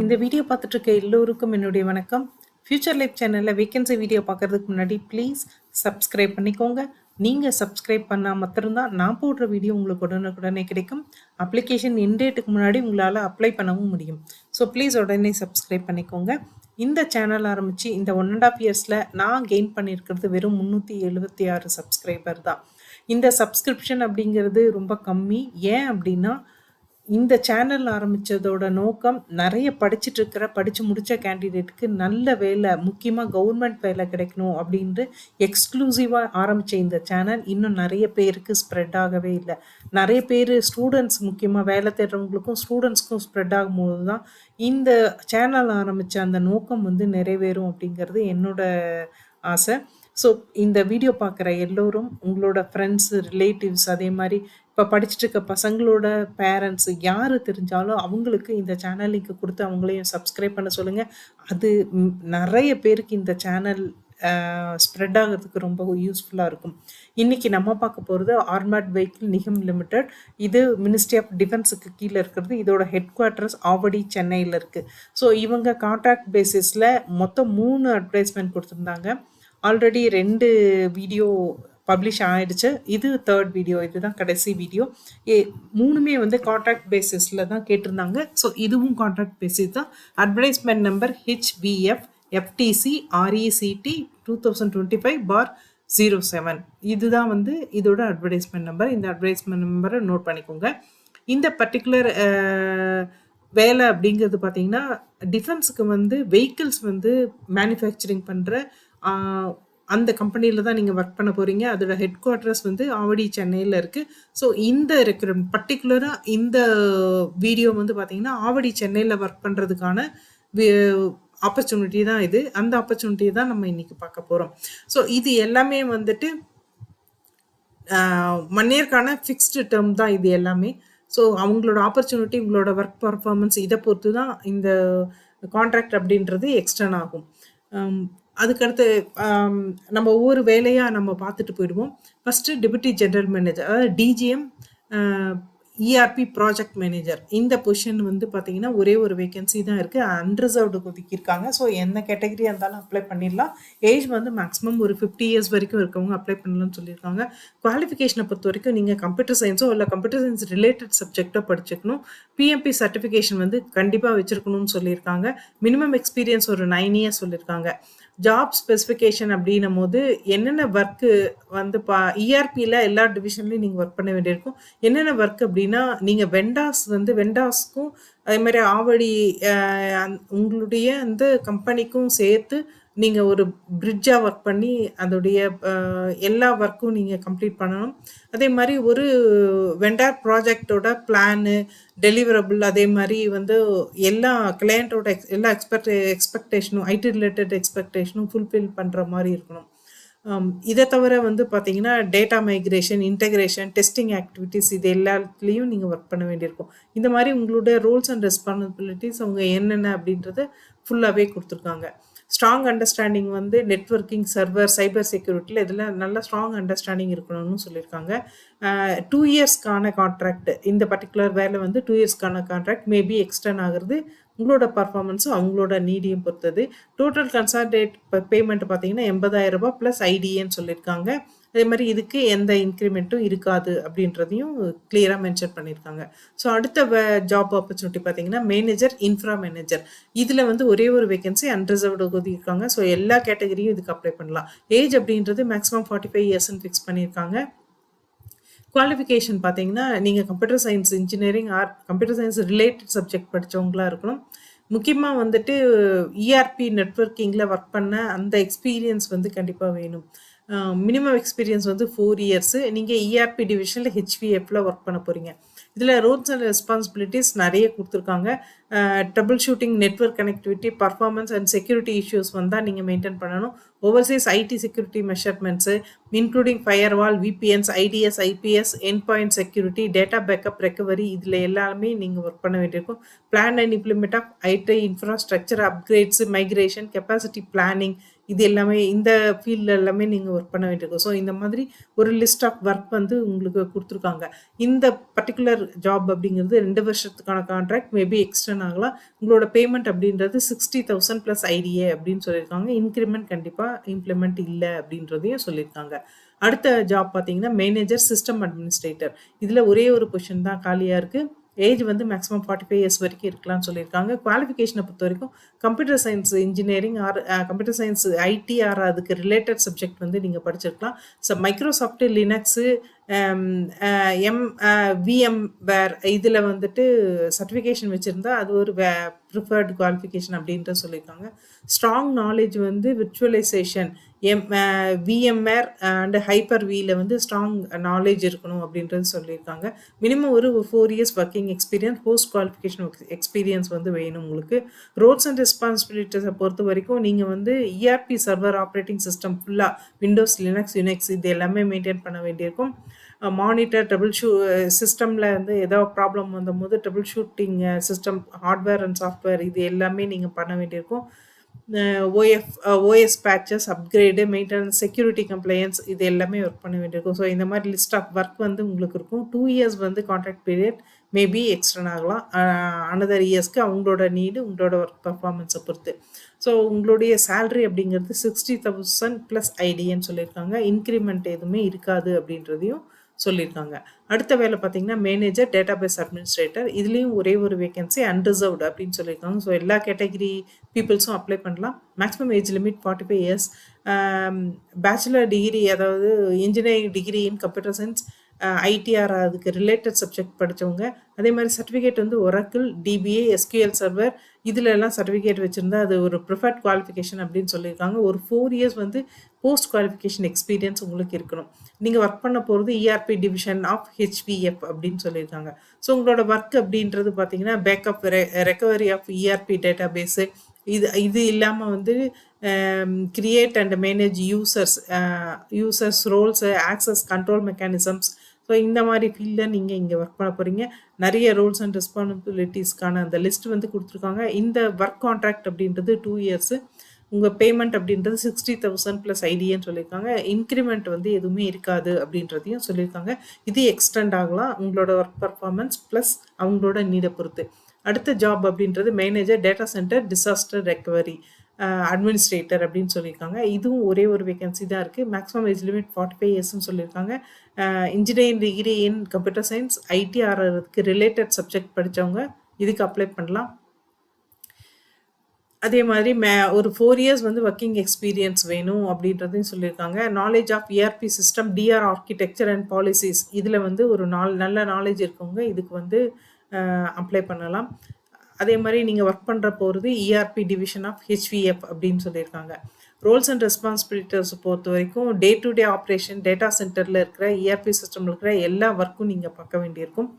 இந்த வீடியோ பார்த்துட்டு இருக்க எல்லோருக்கும் என்னுடைய வணக்கம். ஃபியூச்சர் லைஃப் சேனலில் வேகன்சி வீடியோ பார்க்கறதுக்கு முன்னாடி ப்ளீஸ் சப்ஸ்கிரைப் பண்ணிக்கோங்க. நீங்கள் சப்ஸ்கிரைப் பண்ணால் மட்டும்தான் நான் போடுற வீடியோ உங்களுக்கு உடனுக்குடனே கிடைக்கும். அப்ளிகேஷன் டேட்டுக்கு முன்னாடி உங்களால் அப்ளை பண்ணவும் முடியும். ஸோ ப்ளீஸ் உடனே சப்ஸ்கிரைப் பண்ணிக்கோங்க. இந்த சேனல் ஆரம்பித்து இந்த 1.5 இயர்ஸில் நான் கெயின் பண்ணியிருக்கிறது வெறும் 376 சப்ஸ்கிரைபர் தான். இந்த சப்ஸ்கிரிப்ஷன் அப்படிங்கிறது ரொம்ப கம்மி. ஏன் அப்படின்னா இந்த சேனல் ஆரம்பித்ததோட நோக்கம் நிறைய படித்து முடித்த கேண்டிடேட்டுக்கு நல்ல வேலை, முக்கியமாக கவர்மெண்ட் வேலை கிடைக்கணும் அப்படின்ட்டு எக்ஸ்க்ளூசிவாக ஆரம்பித்த இந்த சேனல் இன்னும் நிறைய பேருக்கு ஸ்ப்ரெட் ஆகவே இல்லை. நிறைய பேர் ஸ்டூடெண்ட்ஸ், முக்கியமாக வேலை தேடுறவங்களுக்கும் ஸ்டூடெண்ட்ஸ்க்கும் ஸ்ப்ரெட் ஆகும்போது தான் இந்த சேனல் ஆரம்பித்த அந்த நோக்கம் நிறைவேறும் அப்படிங்கிறது என்னோட ஆசை. ஸோ இந்த வீடியோ பார்க்குற எல்லோரும் உங்களோட ஃப்ரெண்ட்ஸு, ரிலேட்டிவ்ஸ், அதே மாதிரி இப்போ படிச்சுட்டு இருக்க பசங்களோட பேரண்ட்ஸு யார் தெரிஞ்சாலும் அவங்களுக்கு இந்த சேனல் லிங்க் கொடுத்து அவங்களையும் சப்ஸ்கிரைப் பண்ண சொல்லுங்கள். அது நிறைய பேருக்கு இந்த சேனல் ஸ்ப்ரெட் ஆகிறதுக்கு ரொம்ப யூஸ்ஃபுல்லாக இருக்கும். இன்றைக்கி நம்ம பார்க்க போகிறது ஆர்மர்ட் வெஹிக்கிள் நிகம் லிமிடெட். இது மினிஸ்ட்ரி ஆஃப் டிஃபென்ஸுக்கு கீழே இருக்கிறது. இதோட ஹெட் குவார்ட்டர்ஸ் ஆவடி, சென்னையில் இருக்குது. ஸோ இவங்க கான்ட்ராக்ட் பேசிஸில் மொத்தம் 3 அட்வர்டைஸ்மெண்ட் கொடுத்துருந்தாங்க. ஆல்ரெடி 2 வீடியோ பப்ளிஷ் ஆகிடுச்சு. இது 3rd வீடியோ, இதுதான் கடைசி வீடியோ. 3மே கான்ட்ராக்ட் பேசிஸில் தான் கேட்டிருந்தாங்க. ஸோ இதுவும் கான்ட்ராக்ட் பேசிஸ் தான். Advertisement number HVF FTC RECT 2025/07. இதுதான் இதோட அட்வர்டைஸ்மெண்ட் நம்பர். இந்த அட்வர்டைஸ்மெண்ட் நம்பரை நோட் பண்ணிக்கோங்க. இந்த பர்டிகுலர் வேலை அப்படிங்கிறது பார்த்தீங்கன்னா டிஃபென்ஸுக்கு வெஹிக்கிள்ஸ் மேனுஃபேக்சரிங் பண்ணுற அந்த கம்பெனியில் தான் நீங்கள் ஒர்க் பண்ண போகிறீங்க. அதோட ஹெட் குவார்ட்டர்ஸ் ஆவடி, சென்னையில் இருக்குது. ஸோ இந்த ரெக்ரூட்மெண்ட் பர்டிகுலராக இந்த வீடியோ பார்த்தீங்கன்னா ஆவடி, சென்னையில் ஒர்க் பண்ணுறதுக்கான ஆப்பர்ச்சுனிட்டி தான் இது. அந்த ஆப்பர்ச்சுனிட்டியை தான் நம்ம இன்றைக்கி பார்க்க போகிறோம். ஸோ இது எல்லாமே 1 இயர்க்கான ஃபிக்ஸ்டு டேர்ம் தான் இது எல்லாமே. ஸோ அவங்களோட ஆப்பர்ச்சுனிட்டி, உங்களோட ஒர்க் பர்ஃபார்மன்ஸ் இதை பொறுத்து தான் இந்த கான்ட்ராக்ட் அப்படின்றது எக்ஸ்டர்ன் ஆகும். அதுக்கடுத்து நம்ம ஒவ்வொரு வேலையாக நம்ம பார்த்துட்டு போயிடுவோம். ஃபஸ்ட்டு டெபுட்டி ஜெனரல் மேனேஜர், அதாவது DGM ERP ப்ராஜெக்ட் மேனேஜர். இந்த பொசிஷன் பார்த்தீங்கன்னா ஒரே ஒரு வேகன்சி தான் இருக்குது. அன்ரிசர்வ்டு ஒதுக்கியிருக்காங்க. ஸோ எந்த கேட்டகரியாக இருந்தாலும் அப்ளை பண்ணிடலாம். ஏஜ் மேக்ஸிமம் ஒரு 50 இயர்ஸ் வரைக்கும் இருக்கவங்க அப்ளை பண்ணலாம்னு சொல்லியிருக்காங்க. குவாலிஃபிகேஷனை பொறுத்த வரைக்கும் நீங்கள் கம்ப்யூட்டர் சயின்ஸோ இல்லை கம்ப்யூட்டர் சயின்ஸ் ரிலேட்டட் சப்ஜெக்டோ படிச்சுக்கணும். PMP சர்டிஃபிகேஷன் கண்டிப்பாக வச்சுருக்கணும்னு சொல்லியிருக்காங்க. மினிமம் எக்ஸ்பீரியன்ஸ் ஒரு 9 இயர்ஸ் சொல்லியிருக்காங்க. ஜாப் ஸ்பெசிஃபிகேஷன் அப்படின்னும் போது என்னென்ன ஒர்க்கு ERPயில் எல்லா டிவிஷன்லையும் நீங்கள் ஒர்க் பண்ண வேண்டியிருக்கும். என்னென்ன ஒர்க் அப்படின்னா, நீங்கள் வெண்டாஸ்க்கும் அதே மாதிரி ஆவடி உங்களுடைய அந்த கம்பெனிக்கும் சேர்த்து நீங்கள் ஒரு பிரிட்ஜாக ஒர்க் பண்ணி அதோடைய எல்லா ஒர்க்கும் நீங்கள் கம்ப்ளீட் பண்ணணும். அதே மாதிரி ஒரு வெண்டார் ப்ராஜெக்டோட பிளானு, டெலிவரபிள், அதே மாதிரி எல்லா கிளையண்ட்டோட எல்லா எக்ஸ்பெக்டேஷனும், IT ரிலேட்டட் எக்ஸ்பெக்டேஷனும் ஃபுல்ஃபில் பண்ணுற மாதிரி இருக்கணும். இதை தவிர பார்த்தீங்கன்னா data migration, integration, testing activities இது எல்லாத்துலேயும் நீங்கள் ஒர்க் பண்ண வேண்டியிருக்கும். இந்த மாதிரி உங்களுடைய ரோல்ஸ் அண்ட் ரெஸ்பான்சிபிலிட்டிஸ் அவங்க என்னென்ன அப்படின்றத ஃபுல்லாகவே கொடுத்துருக்காங்க. ஸ்ட்ராங் அண்டர்ஸ்டாண்டிங் நெட்வொர்க்கிங், சர்வர், சைபர் செக்யூரிட்டியில் இதில் நல்ல ஸ்ட்ராங் அண்டர்ஸ்டாண்டிங் இருக்கணும்னு சொல்லியிருக்காங்க. 2 இயர்ஸ்க்கான கான்ட்ராக்ட். இந்த பர்டிகுலர் வேலை 2 இயர்ஸ்க்கான கான்ட்ராக்ட். மேபி எக்ஸ்டர்ன் ஆகிறது உங்களோட பர்ஃபார்மன்ஸும் அவங்களோட நீடியும் பொறுத்தது. டோட்டல் கன்சால்டேட் பேமெண்ட் பார்த்தீங்கன்னா 80,000 ரூபாய் ப்ளஸ் ஐடிஏன்னு சொல்லியிருக்காங்க. அதே மாதிரி இதுக்கு எந்த இன்க்ரிமெண்ட்டும் இருக்காது அப்படின்றதையும் கிளியராக மென்ஷன் பண்ணியிருக்காங்க. ஸோ அடுத்த ஜாப் ஆப்பர்ச்சுனிட்டி பார்த்தீங்கன்னா மேனேஜர், இன்ஃப்ரா மேனேஜர். இதில் ஒரே ஒரு வேகன்சி அன்ரிசர்வ்டு ஒதுக்கியிருக்காங்க. ஸோ எல்லா கேட்டகரியும் இதுக்கு அப்ளை பண்ணலாம். ஏஜ் அப்படின்றது மேக்ஸிமம் 45 இயர்ஸ்ன்னு ஃபிக்ஸ் பண்ணியிருக்காங்க. குவாலிஃபிகேஷன் பார்த்தீங்கன்னா நீங்கள் computer science engineering or computer science related subject படித்தவங்களாக இருக்கணும். முக்கியமாக ERP நெட்வொர்க்கிங்கில் ஒர்க் பண்ண அந்த எக்ஸ்பீரியன்ஸ் கண்டிப்பாக வேணும். Minimum experience 4 years. நீங்கள் ERP டிவிஷனில் HVFல ஒர்க் பண்ண போகிறீங்க. இதில் ரோல்ஸ் அண்ட் ரெஸ்பான்சிபிலிட்டிஸ் நிறைய கொடுத்துருக்காங்க. Troubleshooting, network connectivity, performance and security issues நீங்கள் மெயின்டைன் பண்ணணும். Overseas IT security measurements including firewall, VPNs, IDS, IPS, end point security, data backup, recovery இதில் எல்லாமே நீங்கள் ஒர்க் பண்ண வேண்டியிருக்கும். Plan and implement of IT infrastructure upgrades, migration, capacity planning இது எல்லாமே இந்த ஃபீல்ட்ல எல்லாமே நீங்க ஒர்க் பண்ண வேண்டியிருக்கும். ஸோ இந்த மாதிரி ஒரு லிஸ்ட் ஆஃப் ஒர்க் வந்து உங்களுக்கு குடுத்துருக்காங்க. இந்த பர்ட்டிகுலர் ஜாப் அப்படிங்கிறது 2 வருஷத்துக்கான கான்ட்ராக்ட் மேபி எக்ஸ்டெண்ட் ஆகலாம். உங்களோட பேமெண்ட் அப்படின்றது 60,000 பிளஸ் ஐடிஏ அப்படின்னு சொல்லியிருக்காங்க. இன்கிரிமெண்ட் கண்டிப்பா இம்ப்ளிமெண்ட் இல்ல அப்படின்றதையும் சொல்லியிருக்காங்க. அடுத்த ஜாப் பார்த்தீங்கன்னா, மேனேஜர் சிஸ்டம் அட்மினிஸ்ட்ரேட்டர். இதுல ஒரே ஒரு பொசிஷன் தான் காலியா இருக்கு. ஏஜ் வந்து மேக்ஸிமம் 45 இயர்ஸ் வரைக்கும் இருக்கலாம்னு சொல்லியிருக்காங்க. குவாலிஃபிகேஷன பொறுத்தவரைக்கும் computer science engineering or computer science IT or அதுக்கு ரிலேட்டட் சப்ஜெக்ட் வந்து நீங்க படிச்சிருக்கலாம். So Microsoft, Linux, um uh M uh VMware இதில வந்துட்டு சர்டிஃபிகேஷன் வச்சிருந்தா, அது ஒரு ப்ரிஃபர்ட் குவாலிஃபிகேஷன் அப்படின்ட்டு சொல்லியிருக்காங்க. ஸ்ட்ராங் நாலேட்ஜ் வந்து விர்ச்சுவலைசேஷன், விஎம்வேர் அண்ட் ஹைப்பர் வில வந்து ஸ்ட்ராங் நாலேட்ஜ் இருக்கணும் அப்படின்றது சொல்லியிருக்காங்க. மினிமம் ஒரு 4 years working experience, post qualification experience வந்து வேணும் உங்களுக்கு. ரோல்ஸ் அண்ட் ரெஸ்பான்சிபிலிட்டிஸை பொறுத்த வரைக்கும் நீங்கள் வந்து இஆர்பி சர்வர் ஆப்ரேட்டிங் சிஸ்டம் ஃபுல்லாக விண்டோஸ், லினக்ஸ், யுனிக்ஸ் இது எல்லாமே மெயின்டைன் பண்ண வேண்டியிருக்கும். மானிட்டர் சிஸ்டமில் வந்து ஏதோ ப்ராப்ளம் வந்தபோது trouble shooting system hardware and software இது எல்லாமே நீங்கள் பண்ண வேண்டியிருக்கும். OS patches, upgrade, maintenance, security compliance இது எல்லாமே ஒர்க் பண்ண வேண்டியிருக்கும். ஸோ இந்த மாதிரி லிஸ்ட் ஆஃப் ஒர்க் வந்து உங்களுக்கு இருக்கும். 2 இயர்ஸ் வந்து கான்ட்ராக்ட் பீரியட் மேபி எக்ஸ்டெண்ட் ஆகலாம். அனதர் இயர்ஸ்க்கு அவங்களோட நீடு, உங்களோட ஒர்க் பர்ஃபார்மன்ஸை பொறுத்து. ஸோ உங்களுடைய சேலரி அப்படிங்கிறது 60,000 ப்ளஸ் ஐடின்னு சொல்லியிருக்காங்க. இன்க்ரிமெண்ட் எதுவுமே இருக்காது அப்படின்றதையும் சொல்லியிருக்காங்க. அடுத்த வேலை பார்த்தீங்கன்னா, மேனேஜர் டேட்டாபேஸ் அட்மினிஸ்ட்ரேட்டர். இதுலேயும் ஒரே ஒரு வேகன்சி அன்ரிசர்வ்டு அப்படின்னு சொல்லியிருக்காங்க. ஸோ எல்லா கேட்டகரி பீப்புள்ஸும் அப்ளை பண்ணலாம். Maximum age limit 45 years. Bachelor degree, அதாவது engineering degree in computer science, IT or அதுக்கு ரிலேட்டட் சப்ஜெக்ட் படித்தவங்க. அதே மாதிரி சர்டிஃபிகேட் வந்து ஒராக்கிள், டிபிஏ, எஸ்கியூஎல் சர்வர் இதில் எல்லாம் சர்டிஃபிகேட் வச்சுருந்தா அது ஒரு ப்ரிஃபர்ட் குவாலிஃபிகேஷன் அப்படின்னு சொல்லியிருக்காங்க. ஒரு 4 இயர்ஸ் வந்து போஸ்ட் குவாலிஃபிகேஷன் எக்ஸ்பீரியன்ஸ் உங்களுக்கு இருக்கணும். நீங்கள் ஒர்க் பண்ண போகிறது இஆர்பி டிவிஷன் ஆஃப் ஹெச்விஎஃப் அப்படின்னு சொல்லியிருக்காங்க. ஸோ உங்களோட ஒர்க் அப்படின்றது பார்த்தீங்கன்னா, backup, recovery of ERP database, இது இல்லாமல் வந்து create and manage users roles, access control mechanisms. So இந்த மாதிரி ஃபீல்டில் நீங்கள் இங்கே ஒர்க் பண்ண போகிறீங்க. நிறைய ரோல்ஸ் அண்ட் ரெஸ்பான்சிபிலிட்டிஸ்க்கான அந்த லிஸ்ட் வந்து கொடுத்துருக்காங்க. இந்த ஒர்க் கான்ட்ராக்ட் அப்படின்றது 2 இயர்ஸு. உங்கள் பேமெண்ட் அப்படின்றது 60,000 ப்ளஸ் ஐடின்னு சொல்லியிருக்காங்க. இன்க்ரிமெண்ட் வந்து எதுவுமே இருக்காது அப்படின்றதையும் சொல்லியிருக்காங்க. இது எக்ஸ்டெண்ட் ஆகலாம் உங்களோட ஒர்க் பர்ஃபார்மன்ஸ் ப்ளஸ் அவங்களோட நீடை பொறுத்து. அடுத்த ஜாப் அப்படின்றது manager data centre disaster recovery administrator அப்படின்னு சொல்லியிருக்காங்க. இதுவும் ஒரே ஒரு வேகன்சி தான் இருக்குது. மேக்ஸிமம் ஏஜ் லிமிட் 45 இயர்ஸ்னு சொல்லியிருக்காங்க. Engineering degree in computer science, IT or அதுக்கு ரிலேட்டட் சப்ஜெக்ட் படித்தவங்க இதுக்கு அப்ளை பண்ணலாம். அதே மாதிரி ஒரு 4 இயர்ஸ் வந்து ஒர்க்கிங் எக்ஸ்பீரியன்ஸ் வேணும் அப்படின்றதையும் சொல்லியிருக்காங்க. Knowledge of ERP system, DR architecture and policies இதில் வந்து ஒரு நல்ல நாலேஜ் இருக்கவங்க இதுக்கு வந்து அப்ளை பண்ணலாம். அதே மாதிரி நீங்கள் ஒர்க் பண்ணுற போகிறது இஆர்பி டிவிஷன் ஆஃப் ஹெச்விஎஃப் அப்படின்னு சொல்லியிருக்காங்க. ரோல்ஸ் அண்ட் ரெஸ்பான்சிபிலிட்டிஸ் பொறுத்த வரைக்கும் day to day operation, data சென்டரில் இருக்கிற இஆர்பி சிஸ்டமில் இருக்கிற எல்லா ஒர்க்கும் நீங்கள் பார்க்க வேண்டியிருக்கும்.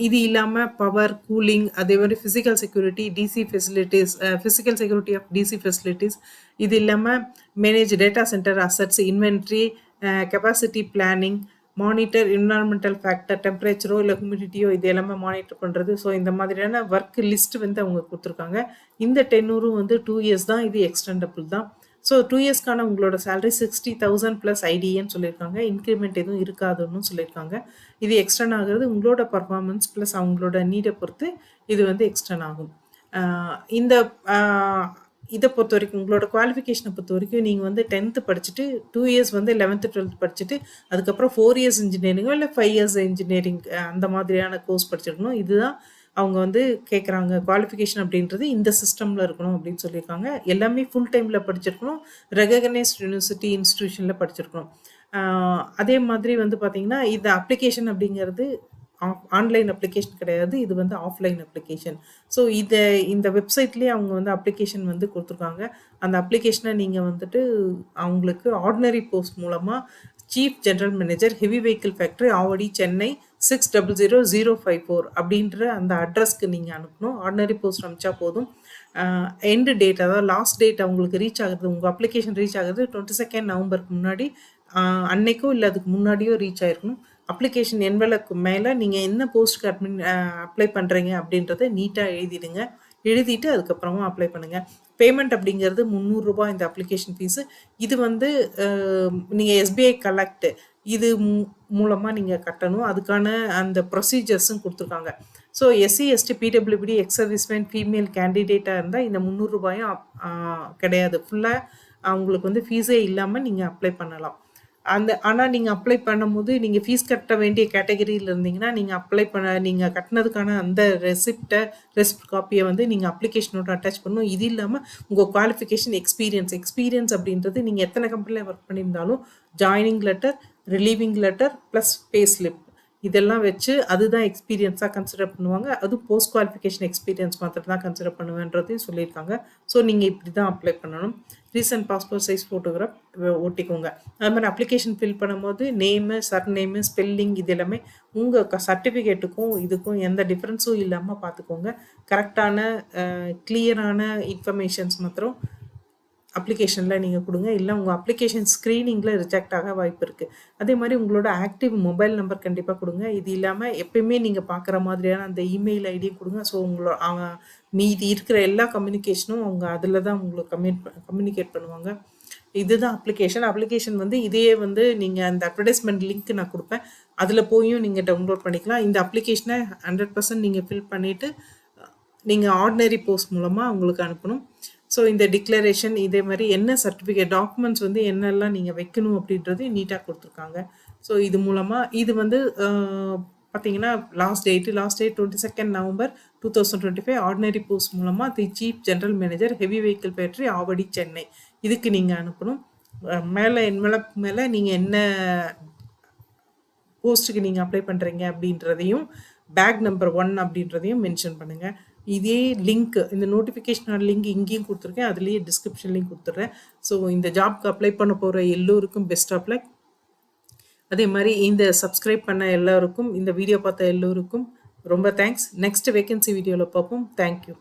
இது இல்லாமல் பவர், கூலிங், அதே மாதிரி physical security, DC facilities, physical security of DC facilities, இது இல்லாமல் manage data center assets, inventory, capacity planning, monitor environmental factor, டெம்பரேச்சரோ இல்லை ஹியூமிடிட்டியோ இது எல்லாமே மானிட்டர் பண்ணுறது. ஸோ இந்த மாதிரியான ஒர்க் லிஸ்ட் வந்து அவங்க கொடுத்துருக்காங்க. இந்த டென்னூரும் வந்து 2 இயர்ஸ் தான். இது எக்ஸ்டெண்டபிள் தான். ஸோ 2 இயர்ஸ்க்கான உங்களோட சேலரி 60,000 ப்ளஸ் ஐடின்னு சொல்லியிருக்காங்க. இன்க்ரிமெண்ட் எதுவும் இருக்காதுன்னு சொல்லியிருக்காங்க. இது எக்ஸ்டெண்ட் ஆகிறது உங்களோட பர்ஃபார்மன்ஸ் ப்ளஸ் அவங்களோட நீடை பொறுத்து இது வந்து எக்ஸ்டெண்ட் ஆகும். இந்த இதை பொறுத்த வரைக்கும் உங்களோட குவாலிஃபிகேஷனை பொறுத்த வரைக்கும் நீங்கள் வந்து 10th படிச்சுட்டு 2 இயர்ஸ் வந்து 11th 12th படிச்சுட்டு அதுக்கப்புறம் 4 இயர்ஸ் இன்ஜினியரிங்கோ இல்லை 5 இயர்ஸ் இன்ஜினியரிங் அந்த மாதிரியான கோர்ஸ் படிச்சிருக்கணும். இதுதான் அவங்க வந்து கேட்குறாங்க. குவாலிஃபிகேஷன் அப்படின்றது இந்த சிஸ்டமில் இருக்கணும் அப்படின்னு சொல்லியிருக்காங்க. எல்லாமே ஃபுல் டைமில் படிச்சிருக்கணும். ரெகக்னைஸ்ட் யூனிவர்சிட்டி இன்ஸ்டிடியூஷனில் படிச்சிருக்கணும். அதே மாதிரி வந்து பார்த்திங்கன்னா இந்த அப்ளிகேஷன் அப்படிங்கிறது ஆன்லைன் அப்ளிகேஷன் கிடையாது. இது வந்து ஆஃப்லைன் அப்ளிகேஷன். ஸோ இந்த வெப்சைட்லேயே அவங்க வந்து அப்ளிகேஷன் வந்து கொடுத்துருக்காங்க. அந்த அப்ளிகேஷனை நீங்கள் வந்துட்டு அவங்களுக்கு ஆர்டினரி போஸ்ட் மூலமாக chief general manager, heavy vehicle factory, Avadi, Chennai 600054 அப்படின்ற அந்த அட்ரஸ்க்கு நீங்கள் அனுப்பணும். ஆர்டினரி போஸ்ட் அனுப்பிச்சா போதும். எண்டு டேட், அதாவது லாஸ்ட் டேட் அவங்களுக்கு ரீச் ஆகுது, உங்கள் அப்ளிகேஷன் ரீச் ஆகுது 22 நவம்பருக்கு முன்னாடி, அன்னைக்கோ இல்லை அதுக்கு முன்னாடியோ ரீச் ஆகிருக்கணும். அப்ளிகேஷன் என்வெலப்க்கு மேலே நீங்கள் என்ன போஸ்ட்டுக்கு அப்ளை பண்ணுறீங்க அப்படின்றத நீட்டாக எழுதிடுங்க. எழுதிட்டு அதுக்கப்புறமா அப்ளை பண்ணுங்கள். பேமெண்ட் அப்படிங்கிறது ரூ. 300 இந்த அப்ளிகேஷன் ஃபீஸு. இது வந்து நீங்கள் எஸ்பிஐ கலெக்ட் இது மூலமாக நீங்கள் கட்டணும். அதுக்கான அந்த ப்ரொசீஜர்ஸும் கொடுத்துருக்காங்க. So SC, ST, PWBD, ex serviceman, female கேண்டிடேட்டாக இருந்தால் இந்த ரூ. 300 கிடையாது. ஃபுல்லாக அவங்களுக்கு வந்து ஃபீஸே இல்லாமல் நீங்கள் அப்ளை பண்ணலாம். ஆனால் நீங்கள் அப்ளை பண்ணும்போது நீங்கள் ஃபீஸ் கட்ட வேண்டிய கேட்டகரியில் இருந்தீங்கன்னா நீங்கள் கட்டினதுக்கான அந்த ரெசிப்ட் காப்பியை வந்து நீங்கள் அப்ளிகேஷனோட அட்டாச் பண்ணணும். இது இல்லாமல் உங்கள் குவாலிஃபிகேஷன், எக்ஸ்பீரியன்ஸ் அப்படின்றது நீங்கள் எத்தனை கம்பெனியில் ஒர்க் பண்ணியிருந்தாலும் joining letter, relieving letter plus pay slip இதெல்லாம் வச்சு அதுதான் எக்ஸ்பீரியன்ஸாக கன்சிடர் பண்ணுவாங்க. அதுவும் போஸ்ட் குவாலிஃபிகேஷன் எக்ஸ்பீரியன்ஸ் மாத்திரம் தான் கன்சிடர் பண்ணுவேன்றதையும் சொல்லியிருக்காங்க. ஸோ நீங்கள் இப்படி தான் அப்ளை பண்ணணும். ரீசன்ட் பாஸ்போர்ட் சைஸ் ஃபோட்டோகிராஃப் ஒட்டிக்கோங்க. அது மாதிரி அப்ளிகேஷன் ஃபில் பண்ணும்போது நேமு, சர்நேமு, ஸ்பெல்லிங் இது எல்லாமே உங்கள் சர்டிஃபிகேட்டுக்கும் இதுக்கும் எந்த டிஃப்ரென்ஸும் இல்லாமல் பார்த்துக்கோங்க. கரெக்டான கிளியரான இன்ஃபர்மேஷன்ஸ் மாத்திரம் அப்ளிகேஷனில் நீங்கள் கொடுங்க. இல்லை உங்கள் அப்ளிகேஷன் ஸ்க்ரீனிங்கில் ரிஜெக்ட் ஆக வாய்ப்பு இருக்குது. அதே மாதிரி உங்களோட ஆக்டிவ் மொபைல் நம்பர் கண்டிப்பாக கொடுங்க. இது இல்லாமல் எப்பயுமே நீங்கள் பார்க்குற மாதிரியான அந்த இமெயில் ஐடியும் கொடுங்க. ஸோ மீதி இருக்கிற எல்லா கம்யூனிகேஷனும் அவங்க அதில் தான் உங்களுக்கு கம்யூனிகேட் பண்ணுவாங்க. இதுதான் அப்ளிகேஷன் வந்து இதையே வந்து நீங்கள் அந்த அட்வர்டைஸ்மெண்ட் லிங்க் நான் கொடுப்பேன். அதில் போயும் நீங்கள் டவுன்லோட் பண்ணிக்கலாம். இந்த அப்ளிகேஷனை 100% நீங்கள் ஃபில் பண்ணிவிட்டு நீங்கள் ஆர்டினரி போஸ்ட் மூலமாக அவங்களுக்கு அனுப்பணும். ஸோ இந்த டிக்ளரேஷன் இதே மாதிரி என்ன சர்டிஃபிகேட் டாக்குமெண்ட்ஸ் வந்து என்னெல்லாம் நீங்கள் வைக்கணும் அப்படின்றது நீட்டாக கொடுத்துருக்காங்க. ஸோ இது மூலமாக இது வந்து பார்த்தீங்கன்னா last date 22 November 2025 ordinary post மூலமாக the chief general manager heavy vehicle factory Avadi Chennai இதுக்கு நீங்கள் அனுப்பணும். மேலே என்வலப் மேலே நீங்கள் என்ன போஸ்ட்டுக்கு நீங்கள் அப்ளை பண்ணுறீங்க அப்படின்றதையும் பேக் நம்பர் 1 அப்படின்றதையும் மென்ஷன் பண்ணுங்கள். இதே லிங்க் இந்த நோட்டிஃபிகேஷனோட லிங்க் இங்கேயும் கொடுத்துருக்கேன், அதுலேயே டிஸ்கிரிப்ஷன்லேயும் கொடுத்துட்றேன். ஸோ இந்த ஜாப்க்கு அப்ளை பண்ண போகிற எல்லோருக்கும் பெஸ்ட் ஆஃப் லக். அதே மாதிரி இந்த சப்ஸ்கிரைப் பண்ண எல்லோருக்கும், இந்த வீடியோ பார்த்த எல்லோருக்கும் ரொம்ப தேங்க்ஸ். நெக்ஸ்ட் வேகன்சி வீடியோவில் பார்ப்போம். தேங்க்யூ.